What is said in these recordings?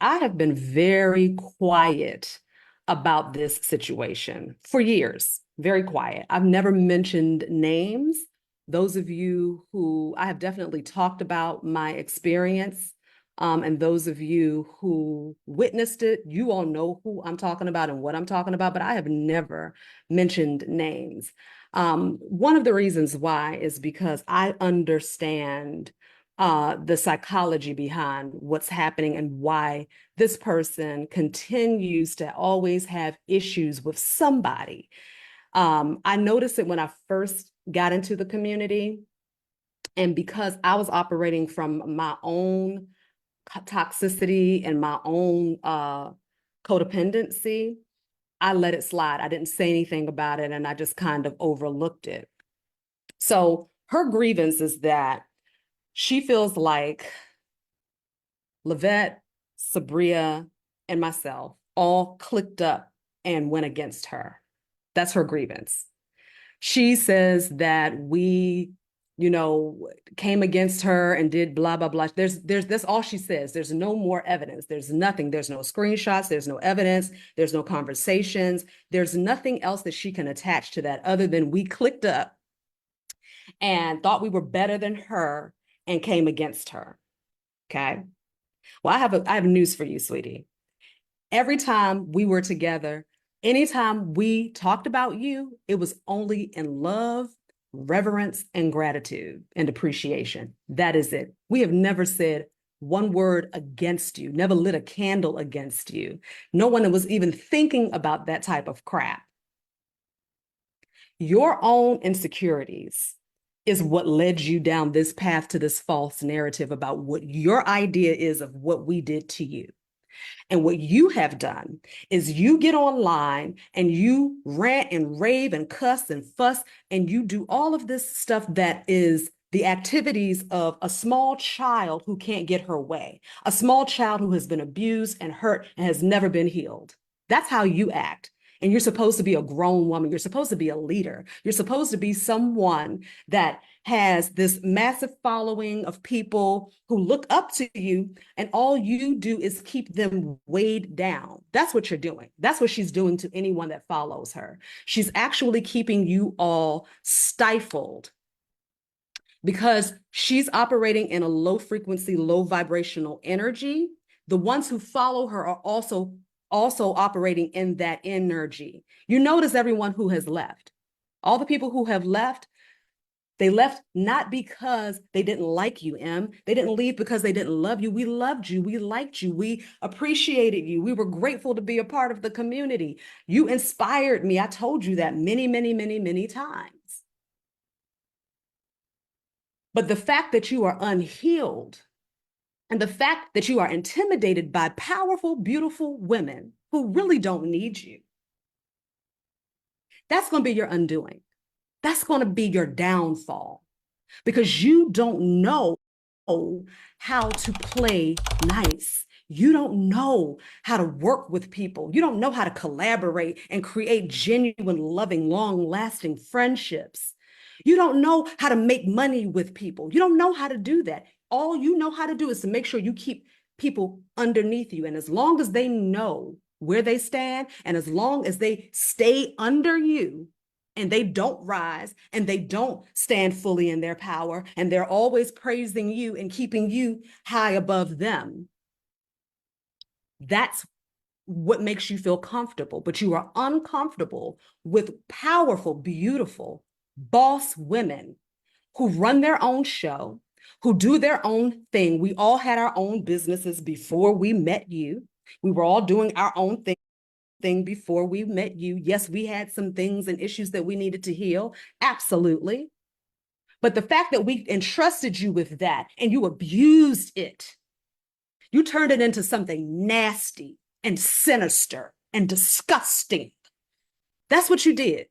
I have been very quiet about this situation for years, very quiet. I've never mentioned names. Those of you who I have definitely talked about my experience, and those of you who witnessed it, you all know who I'm talking about and what I'm talking about, but I have never mentioned names. One of the reasons why is because I understand the psychology behind what's happening and why this person continues to always have issues with somebody. I noticed it when I first got into the community, and because I was operating from my own toxicity and my own codependency, I let it slide. I didn't say anything about it, and I just kind of overlooked it. So her grievance is that she feels like Lavette, Sabria, and myself all clicked up and went against her. That's her grievance. She says that we, you know, came against her and did blah, blah, blah. That's all she says. There's no more evidence. There's nothing. There's no screenshots. There's no evidence. There's no conversations. There's nothing else that she can attach to that other than we clicked up and thought we were better than her and came against her. Okay. Well, I have news for you, sweetie. Every time we were together, anytime we talked about you, it was only in love, reverence, and gratitude and appreciation. That is it. We have never said one word against you, never lit a candle against you. No one was even thinking about that type of crap. Your own insecurities is what led you down this path to this false narrative about what your idea is of what we did to you. And what you have done is you get online and you rant and rave and cuss and fuss, and you do all of this stuff that is the activities of a small child who can't get her way, a small child who has been abused and hurt and has never been healed. That's how you act. And you're supposed to be a grown woman. You're supposed to be a leader. You're supposed to be someone that has this massive following of people who look up to you, and all you do is keep them weighed down. That's what you're doing. That's what she's doing to anyone that follows her. She's actually keeping you all stifled because she's operating in a low frequency, low vibrational energy. The ones who follow her are also operating in that energy. You notice everyone who has left. All the people who have left, they left not because they didn't like you, Em. They didn't leave because they didn't love you. We loved you. We liked you. We appreciated you. We were grateful to be a part of the community. You inspired me. I told you that many, many, many, many times. But the fact that you are unhealed and the fact that you are intimidated by powerful, beautiful women who really don't need you, that's going to be your undoing. That's going to be your downfall because you don't know how to play nice. You don't know how to work with people. You don't know how to collaborate and create genuine, loving, long-lasting friendships. You don't know how to make money with people. You don't know how to do that. All you know how to do is to make sure you keep people underneath you. And as long as they know where they stand, and as long as they stay under you, and they don't rise and they don't stand fully in their power, and they're always praising you and keeping you high above them, that's what makes you feel comfortable. But you are uncomfortable with powerful, beautiful boss women who run their own show, who do their own thing. We all had our own businesses before we met you. We were all doing our own thing before we met you. Yes, we had some things and issues that we needed to heal. Absolutely. But the fact that we entrusted you with that and you abused it, you turned it into something nasty and sinister and disgusting. That's what you did.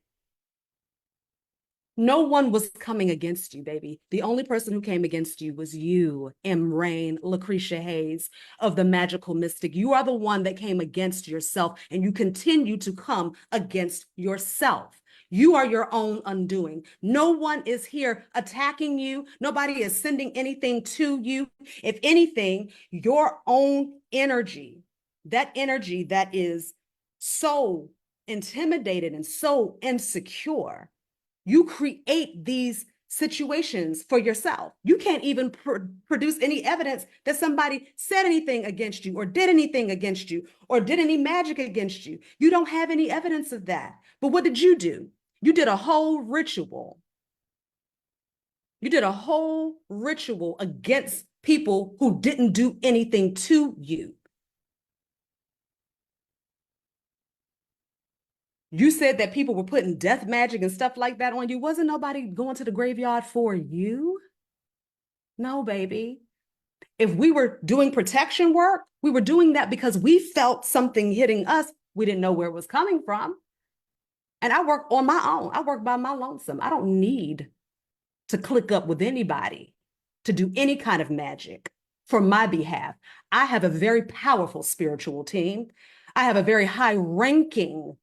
No one was coming against you, baby. The only person who came against you was you, M. Rain, Lucretia Hayes of the Magical Mystic. You are the one that came against yourself, and you continue to come against yourself. You are your own undoing. No one is here attacking you. Nobody is sending anything to you. If anything, your own energy that energy that is so intimidated and so insecure, you create these situations for yourself. You can't even produce any evidence that somebody said anything against you or did anything against you or did any magic against you. You don't have any evidence of that. But what did you do? You did a whole ritual. You did a whole ritual against people who didn't do anything to you. You said that people were putting death magic and stuff like that on you. Wasn't nobody going to the graveyard for you? No, baby. If we were doing protection work, we were doing that because we felt something hitting us. We didn't know where it was coming from. And I work on my own. I work by my lonesome. I don't need to click up with anybody to do any kind of magic for my behalf. I have a very powerful spiritual team. I have a very high ranking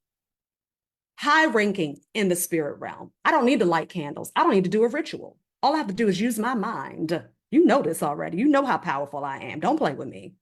in the spirit realm. I don't need to light candles. I don't need to do a ritual. All I have to do is use my mind. You know this already. You know how powerful I am. Don't play with me.